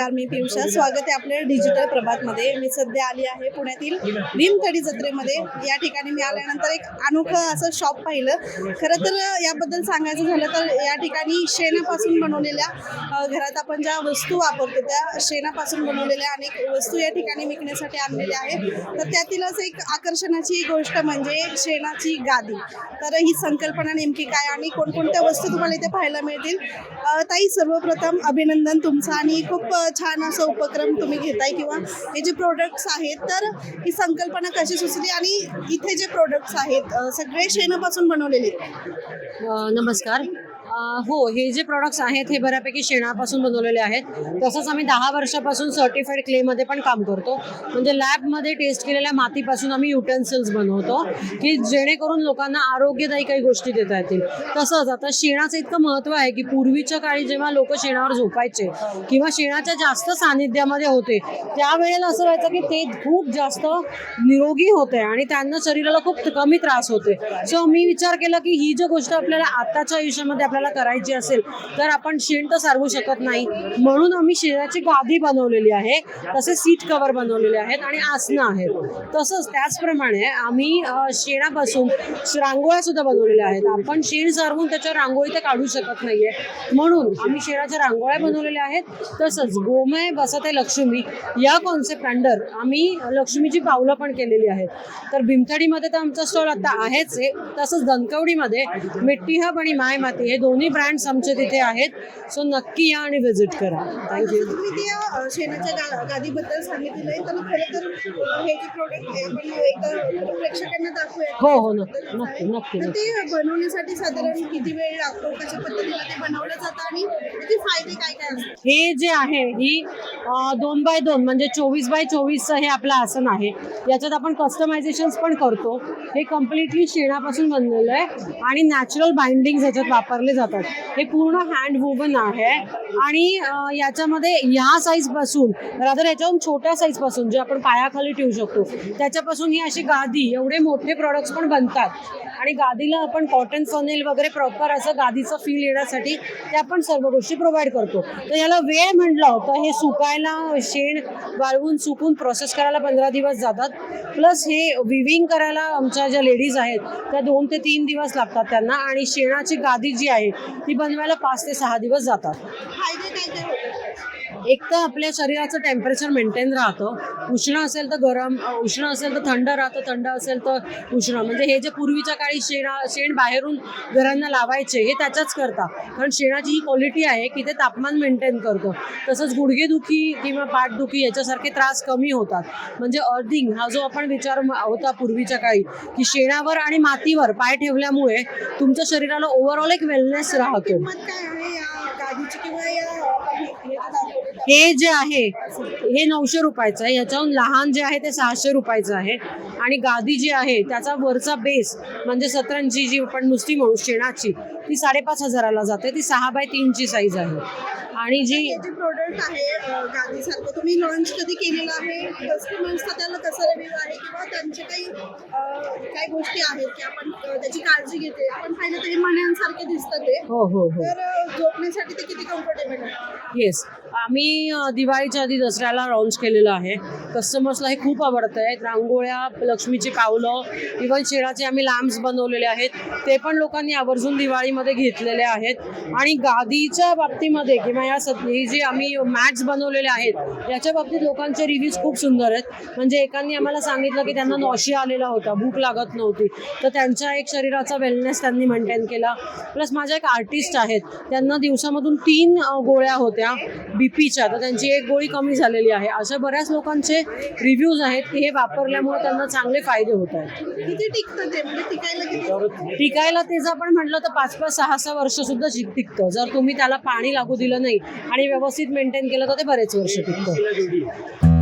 नमस्कार, मी पियुषा. स्वागत आहे आपल्या डिजिटल प्रभातमध्ये. मी सध्या आली आहे पुण्यातील भीमथडी जत्रेमध्ये. या ठिकाणी मी आल्यानंतर एक अनोखं असं शॉप पाहिलं. खरं तर याबद्दल सांगायचं झालं तर या ठिकाणी शेणापासून बनवलेल्या घरात आपण ज्या वस्तू वापरतो त्या शेणापासून बनवलेल्या अनेक वस्तू या ठिकाणी विकण्यासाठी आणलेल्या आहेत. तर त्यातीलच एक आकर्षणाची गोष्ट म्हणजे शेणाची गादी. तर ही संकल्पना नेमकी काय आणि कोणकोणत्या वस्तू तुम्हाला इथे पाहायला मिळतील? ताई, सर्वप्रथम अभिनंदन तुमचं आणि खूप छान असं उपक्रम तुम्ही घेताय किंवा हे जे प्रोडक्ट्स आहेत, तर ही संकल्पना कशी सुचली आणि इथे जे प्रोडक्ट्स आहेत सगळे शेणापासून बनवलेले? नमस्कार. हो, हे जे प्रोडक्ट्स आहेत हे बऱ्यापैकी शेणापासून बनवलेले आहेत. तसंच आम्ही 10 वर्षापासून सर्टिफाईड क्लेमध्ये पण काम करतो. म्हणजे लॅबमध्ये टेस्ट केलेल्या मातीपासून आम्ही युटेन्सिल्स बनवतो की जेणेकरून लोकांना आरोग्यदायी काही गोष्टी देता येतील. तसंच आता शेणाचं इतकं महत्त्व आहे की पूर्वीच्या काळी जेव्हा लोक शेणावर झोपायचे किंवा शेणाच्या जास्त सानिध्यामध्ये होते त्यावेळेला असं व्हायचं की ते खूप जास्त निरोगी होते आणि त्यांना शरीराला खूप कमी त्रास होते. सो मी विचार केला की ही जी गोष्ट आपल्याला आताच्या आयुष्यामध्ये आपल्याला करायची असेल तर आपण शेण तर सारवू शकत नाही, म्हणून आम्ही शेणाची गादी बनवलेली आहे. तसे सीट कव्हर बनवलेले आहेत आणि आसनं आहेत. तसंच त्याचप्रमाणे आम्ही शेणापासून रांगोळ्या सुद्धा बनवलेल्या आहेत. आपण शेण सारवून त्याच्यावर रांगोळी तर काढू शकत नाहीये, म्हणून आम्ही शेणाच्या रांगोळ्या बनवलेल्या आहेत. तसंच गोमय बसते लक्ष्मी या कॉन्सेप्ट अंडर आम्ही लक्ष्मीची पावलं पण केलेली आहेत. तर भीमथडीमध्ये तर आमचा स्टॉल आता आहेच आहे. तसंच धनकवडीमध्ये मिट्टी हब आणि माय माती हे दोन्ही ब्रँड्स आमचे तिथे आहेत. सो नक्की या आणि व्हिजिट करा. थँक्यू. तुम्ही त्या शेणाच्या गादीबद्दल सांगितलेलं आहे, तर खरं तर हे जे प्रोडक्ट आहे आपण एकदा प्रेक्षकांना दाखवूया. हो, नक्की नक्की. तर ते बनवण्यासाठी साधारण किती वेळ लागतो, कशा पद्धतीने ते बनवलं जातं आणि त्याचे फायदे काय काय असतात? हे जे आहे ही 2x2 म्हणजे 24x24 हे आपलं आसन आहे. याच्यात आपण कस्टमायझेशन्स पण करतो. हे कम्प्लिटली शेणापासून बनलेलं आहे आणि नॅचरल बाइंडिंग ह्याच्यात वापरले जातात. हे पूर्ण हँड वुवन आहे आणि याच्यामध्ये ह्या साईजपासून रादर याच्याहून छोट्या साईजपासून जे आपण पायाखाली ठेवू शकतो त्याच्यापासून ही अशी गादी एवढे मोठे प्रोडक्ट्स पण बनतात. आणि गादीला आपण कॉटन फनेल वगैरे प्रॉपर असं गादीचं फील येण्यासाठी त्या पण सर्व गोष्टी प्रोव्हाइड करतो. तर याला वेळ म्हटलं तर हे सुकायला शेण वाळवून सुकून प्रोसेस करायला 15 दिवस जातात. प्लस हे विविंग करायला आमच्या ज्या लेडीज आहेत त्या 2 ते 3 दिवस लागतात त्यांना. आणि शेणाची गादी जी आहे ती बनवायला 5 ते 6 दिवस जातात. फायदे काय काय होतात? एक तर आपल्या शरीराचं टेम्परेचर मेंटेन राहतं. उष्ण असेल तर गरम, उष्ण असेल तर थंड राहतं, थंड असेल तर उष्ण. म्हणजे हे जे पूर्वीच्या काळी शेण बाहेरून घरांना लावायचे हे त्याच्याच करता. कारण शेणाची ही क्वालिटी आहे की ते तापमान मेंटेन करतं. तसंच गुडघेदुखी किंवा पाठदुखी याच्यासारखे त्रास कमी होतात. म्हणजे अर्थिंग हा जो आपण विचार होता पूर्वीच्या काळी की शेणावर आणि मातीवर पाय ठेवल्यामुळे तुमच्या शरीराला ओव्हरऑल एक वेलनेस राहतो. किंमत काय आहे या गादीची किंवा या हे जे आहे हे 900 रुपयाचं आहे. याच्याहून लहान जे आहे ते 600 रुपयाचं आहे. आणि गादी जी आहे त्याचा वरचा बेस म्हणजे सतरंजी जी आपण नुसती म्हणू शेणाची ती 5,500ला जाते. ती 6x3 साईज आहे. आणि जी प्रोडक्ट आहे गादीसारखं तुम्ही लॉन्च कधी केलेलं आहे? कस्टमर्सचा त्याला कसा रिव्ह्यू आहे किंवा त्यांचे काही गोष्टी आहेत की आपण त्याची काळजी घेते? आपण पाहिलं तरी मण्यांसारखे दिसतात ते. हो. तर झोपण्यासाठी ते किती कम्फर्टेबल आहे? येस, आम्ही दिवाळीच्या आधी दसऱ्याला लॉन्च केलेलं आहे. कस्टमर्सला हे खूप आवडतं आहे. रांगोळ्या, लक्ष्मीची पावलं, इव्हन शेणाचे आम्ही लॅम्प्स बनवलेले आहेत. ते पण लोकांनी आवर्जून दिवाळीमध्ये घेतलेले आहेत. आणि गादीच्या बाबतीमध्ये किंवा हे जे आम्ही मॅट्स बनवलेले आहेत याच्या बाबतीत लोकांचे रिव्ह्यूज खूप सुंदर आहेत. म्हणजे एकांनी आम्हाला सांगितलं की त्यांना नॉशिया आलेला होता, भूक लागत नव्हती, तर त्यांच्या एक शरीराचा वेलनेस त्यांनी मेंटेन केला. प्लस माझ्या एक आर्टिस्ट आहेत, त्यांना दिवसामधून 3 गोळ्या होत्या बीपीच्या, तर त्यांची 1 गोळी कमी झालेली आहे. अशा बऱ्याच लोकांचे रिव्ह्यूज आहेत की हे वापरल्यामुळे त्यांना चांगले फायदे होत आहेत. किती टिकतं ते? म्हणजे टिकायला ते जर आपण म्हटलं तर 5-5, 6-6 वर्ष सुद्धा टिकतं. जर तुम्ही त्याला पाणी लागू दिलं नाही आणि व्यवस्थित मेंटेन केलं तर ते बरेच वर्ष टिकतं.